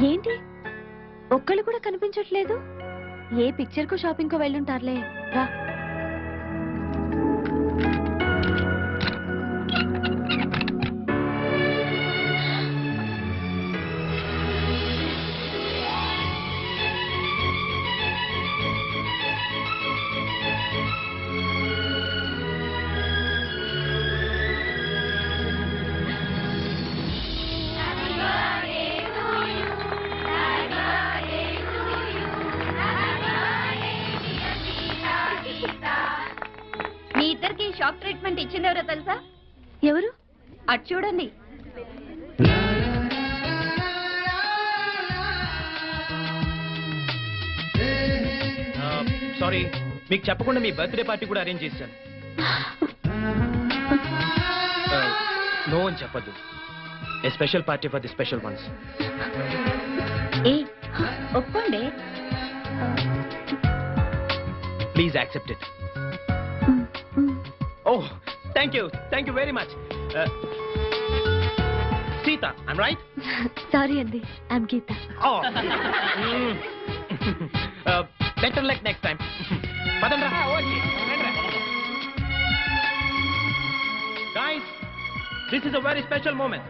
ఏంటి ఒక్కళ్ళు కూడా కనిపించట్లేదు? ఏ పిక్చర్ కు షాపింగ్ కు వెళ్ళుంటారులే. రా. మీ ఇద్దరికి షాక్ ట్రీట్మెంట్ ఇచ్చింది ఎవరో తెలుసా? ఎవరు? అటు చూడండి. సారీ, మీకు చెప్పకుండా మీ బర్త్డే పార్టీ కూడా అరేంజ్ చేశాను. నో అని చెప్పద్దు. A special party for the special ones. ఏ ఒప్పుకోండి. Please accept it. Oh, thank you very much. Sita, I'm right? Sorry, Andy. I'm Geeta. Oh. Better luck next time. Padandra. Okay. Guys, this is a very special moment,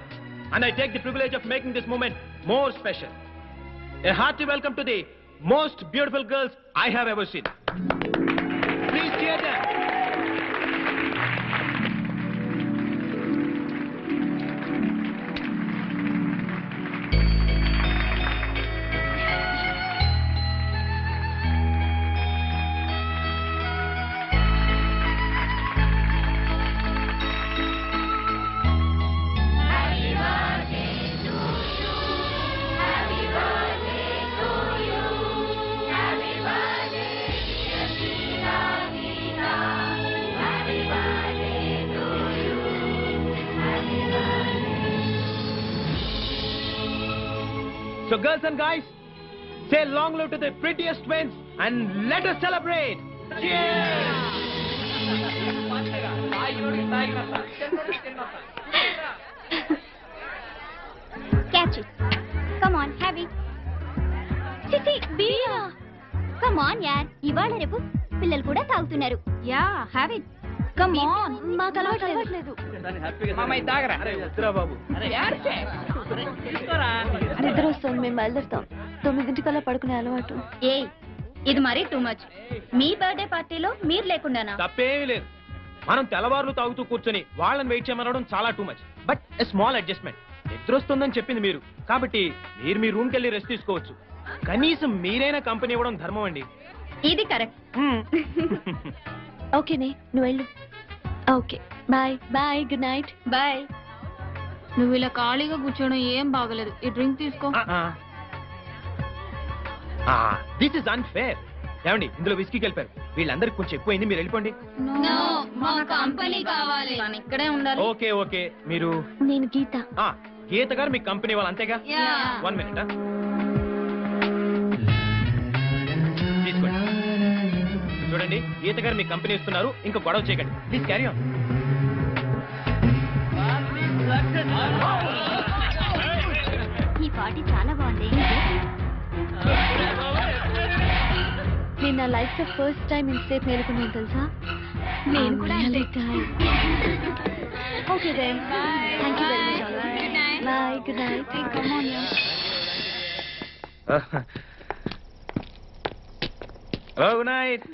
and I take the privilege of making this moment more special. A hearty welcome to the most beautiful girls I have ever seen. Please cheer them. So girls and guys, say long live to the prettiest twins and let us celebrate. Cheers! Catch it. Come on, have it. Sissy, beer. Come on, yaar. ఇవాళ రేపు పిల్లలు కూడా తాగుతున్నారు. Yeah, have it. Come on. మాకు అలవాట్లేదు. మామయ్య తాగరా? అరే వద్దురా బాబు. నిద్ర వస్తుంది, మేము బయలుదేరుతాం. 9 పడుకునే అలవాటు. ఏయ్, ఇది మరీ టూ మచ్. మీ బర్త్డే పార్టీలో మీరు లేకుండానా? తప్పేమీ లేదు. మనం తెల్లవారులు తాగుతూ కూర్చొని వాళ్ళని వెయిట్ చేయమనడం చాలా too much. But a small adjustment. నిద్ర వస్తుందని చెప్పింది మీరు, కాబట్టి మీరు మీ రూమ్కి వెళ్ళి రెస్ట్ తీసుకోవచ్చు. కనీసం మీరైనా కంపెనీ ఇవ్వడం ధర్మం అండి. ఇది కరెక్ట్. ఓకేనే, నువ్వు వెళ్ళు. Okay, bye bye, good night. Bye. నువ్వు ఇలా ఖాళీగా కూర్చోడం ఏం బాగలేదు. ఈ డ్రింక్ తీసుకో. This is unfair. ఏమండి, ఇందులో విస్కీకి వెళ్ళిపోయారు. వీళ్ళందరికి కొంచెం ఎక్కువైంది, మీరు వెళ్ళిపోండి. మా కంపెనీ కావాలి. ఇక్కడే ఉండాలి. ఓకే ఓకే, మీరు? నేను గీత. గీత గారు మీ కంపెనీ వాళ్ళు అంతేగా? 1 minute. తీసుకోండి. చూడండి, గీత గారు మీ కంపెనీ ఇస్తున్నారు, ఇంకా గొడవ చేయకండి. Please carry on. ఈ పార్టీ చాలా బాగుంది. నేను నా లైఫ్ లో ఫస్ట్ టైం ఇంతసేపు మేలుకున్నాను తెలుసా? నేను కూడా okay then, thank you very much. Bye, good night. Come on yeah. Hello, good night.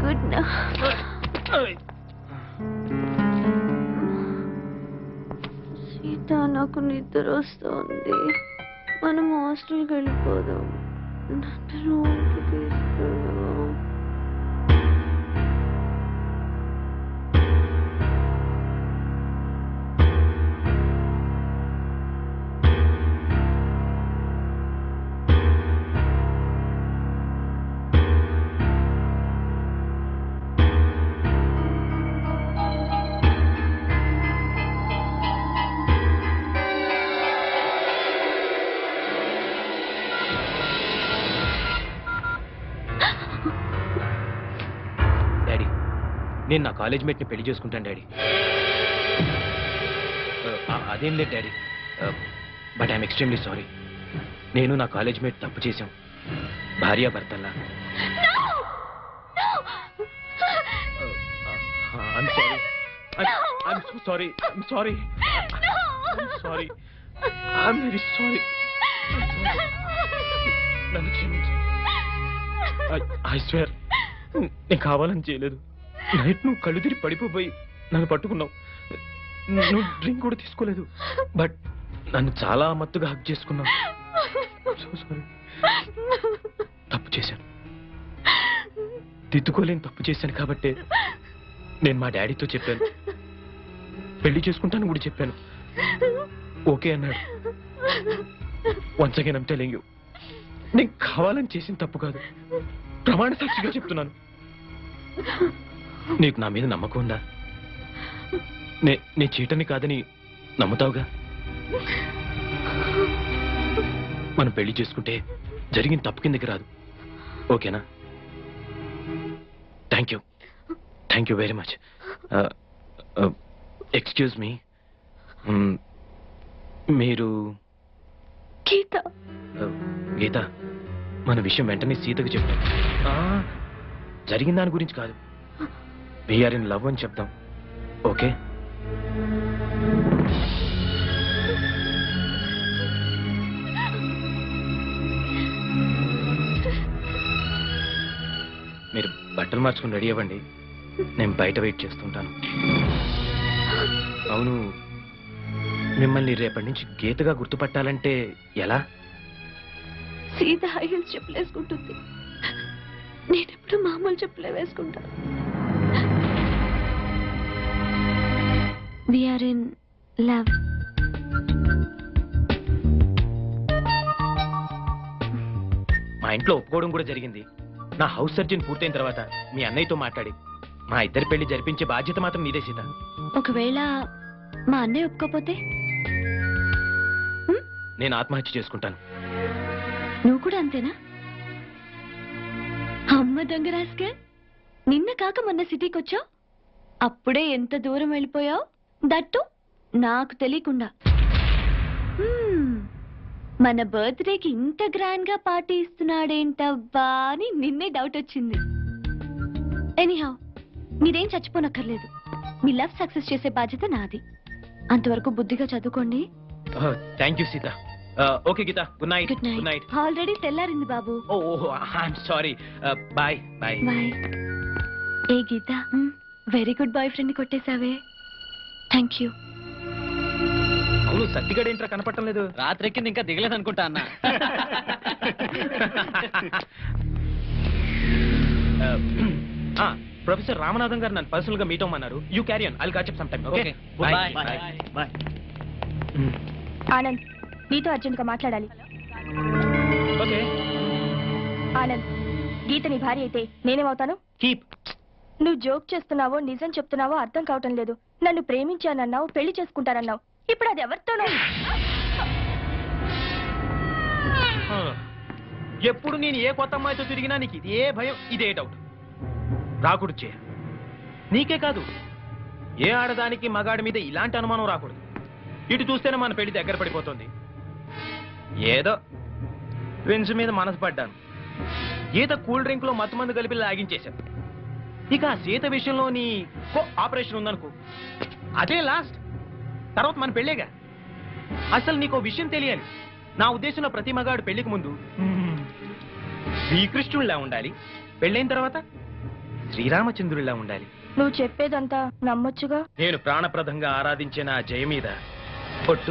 Good night. Sita, నాకు నిద్ర వస్తుంది. మనం హాస్టల్కి వెళ్ళిపోదాం. నన్ను రూమ్కి తీసుకెళ్ళవా? నేను నా కాలేజ్ మేట్ని పెళ్లి చేసుకుంటాను డాడీ. అదేం లేదు daddy, but I'm extremely sorry. నేను నా కాలేజ్ మేట్ తప్పు చేశాం, భార్యాభర్తల్లా. I'm sorry. I'm so sorry. I'm sorry. I'm sorry. I'm very sorry. నన్ను క్షమించు. I swear. నేను కావాలని చేయలేదు. నైట్ నువ్వు కళ్ళు తిరిగి పడిపోయి నన్ను పట్టుకున్నావు. నువ్వు డ్రింక్ కూడా తీసుకోలేదు, బట్ నన్ను చాలా మత్తుగా హక్ చేసుకున్నావు. So sorry. తప్పు చేశాను, దిద్దుకోలేని తప్పు చేశాను కాబట్టి నేను మా డాడీతో చెప్పాను, పెళ్లి చేసుకుంటాను కూడా చెప్పాను. ఓకే అన్నాడు. Once again I'm telling you, నేను కావాలని చేసిన తప్పు కాదు, ప్రమాణ సాక్షిగా చెప్తున్నాను. నీకు నా మీద నమ్మకం ఉందా? నే చీటని కాదని నమ్ముతావుగా? మనం పెళ్లి చేసుకుంటే జరిగిన తప్పు కిందకి రాదు, ఓకేనా? Thank you very much. Excuse me, మీరు గీత, మన విషయం వెంటనే సీతకు చెప్తాం. జరిగిన దాని గురించి కాదు, వీఆర్ ఇన్ లవ్ అని చెప్తాం, ఓకే? మీరు బట్టలు మార్చుకుని రెడీ అవ్వండి, నేను బయట వెయిట్ చేస్తుంటాను. అవును, మిమ్మల్ని రేపటి నుంచి గీతగా గుర్తుపట్టాలంటే ఎలా? సీత హై హీల్స్ చెప్పులు వేసుకుంటుంది, నేనెప్పుడు మామూలు చెప్పులే వేసుకుంటాను. We're in love. మా ఇంట్లో ఒప్పుకోవడం కూడా జరిగింది. నా హౌస్ సర్జన్ పూర్తయిన తర్వాత మీ అన్నయ్యతో మాట్లాడి మా ఇద్దరి పెళ్లి జరిపించే బాధ్యత మాత్రం నీదే సీత. ఒకవేళ మా అన్నయ్య ఒప్పుకోపోతే నేను ఆత్మహత్య చేసుకుంటాను. నువ్వు కూడా అంతేనా? అమ్మ దొంగ రాసుకే, నిన్న కాక మొన్న సిటీకి వచ్చావు, అప్పుడే ఎంత దూరం వెళ్ళిపోయావు, దట్టు నాకు తెలియకుండా. మన బర్త్డేకి ఇంత గ్రాండ్ గా పార్టీ ఇస్తున్నాడేంటబ్బా అని నిన్నే డౌట్ వచ్చింది. ఎనీహౌ, మీరేం చచ్చిపోనక్కర్లేదు, మీ లవ్ సక్సెస్ చేసే బాధ్యత నాది. అంతవరకు బుద్ధిగా చదువుకోండి. Thank you Sita. Okay Geeta, good night. Good night. Already తెల్లారింది బాబు. ఓహో, I'm sorry. Bye bye bye. ఏ Geeta, very good boy friend కొట్టేశావే. Thank you. అవును, సత్తిగడ ఏంట్రా కనపడటం లేదు? రాత్రెక్కింది ఇంకా దిగలేదు అనుకుంటా అన్న. ప్రొఫెసర్ రామనాథం గారు నన్ను పర్సనల్ గా మీట్ అవ్వమన్నారు. You carry on, I'll catch up some time. Okay bye bye. Anand, నీతో అర్జెంట్ గా మాట్లాడాలి. ఓకే ఆనంద్, గీత నీ భార్య అయితే నేనేమవుతాను? కీప్. నువ్వు జోక్ చేస్తున్నావో నిజం చెప్తున్నావో అర్థం కావటం లేదు. నన్ను ప్రేమించానన్నావు, పెళ్లి చేసుకుంటానన్నావు, ఇప్పుడు అది ఎవరితోనో. ఎప్పుడు నేను ఏ కొత్త అమ్మాయితో తిరిగినా నీకు ఇదే భయం, ఇదే డౌట్. రాకూడదు చేయ. నీకే కాదు, ఏ ఆడదానికి మగాడి మీద ఇలాంటి అనుమానం రాకూడదు. ఇటు చూస్తేనే మన పెళ్లి దగ్గర పడిపోతుంది. ఏదో ట్విన్స్ మీద మనసు పడ్డాను. ఈత కూల్ డ్రింక్ లో మత్తు మందు కలిపి లాగించేశాను. ఇక ఆ సీత విషయంలో నీ ఆపరేషన్ ఉందనుకో, అదే లాస్ట్. తర్వాత మన పెళ్ళేగా. అసలు నీకో విషయం తెలియాలి. నా ఉద్దేశంలో ప్రతి మగాడు పెళ్లికి ముందు శ్రీకృష్ణుడిలా ఉండాలి, పెళ్ళైన తర్వాత శ్రీరామచంద్రుడిలా ఉండాలి. నువ్వు చెప్పేదంతా నమ్మొచ్చుగా. నేను ప్రాణప్రదంగా ఆరాధించిన ఆ జయ మీద పొట్టు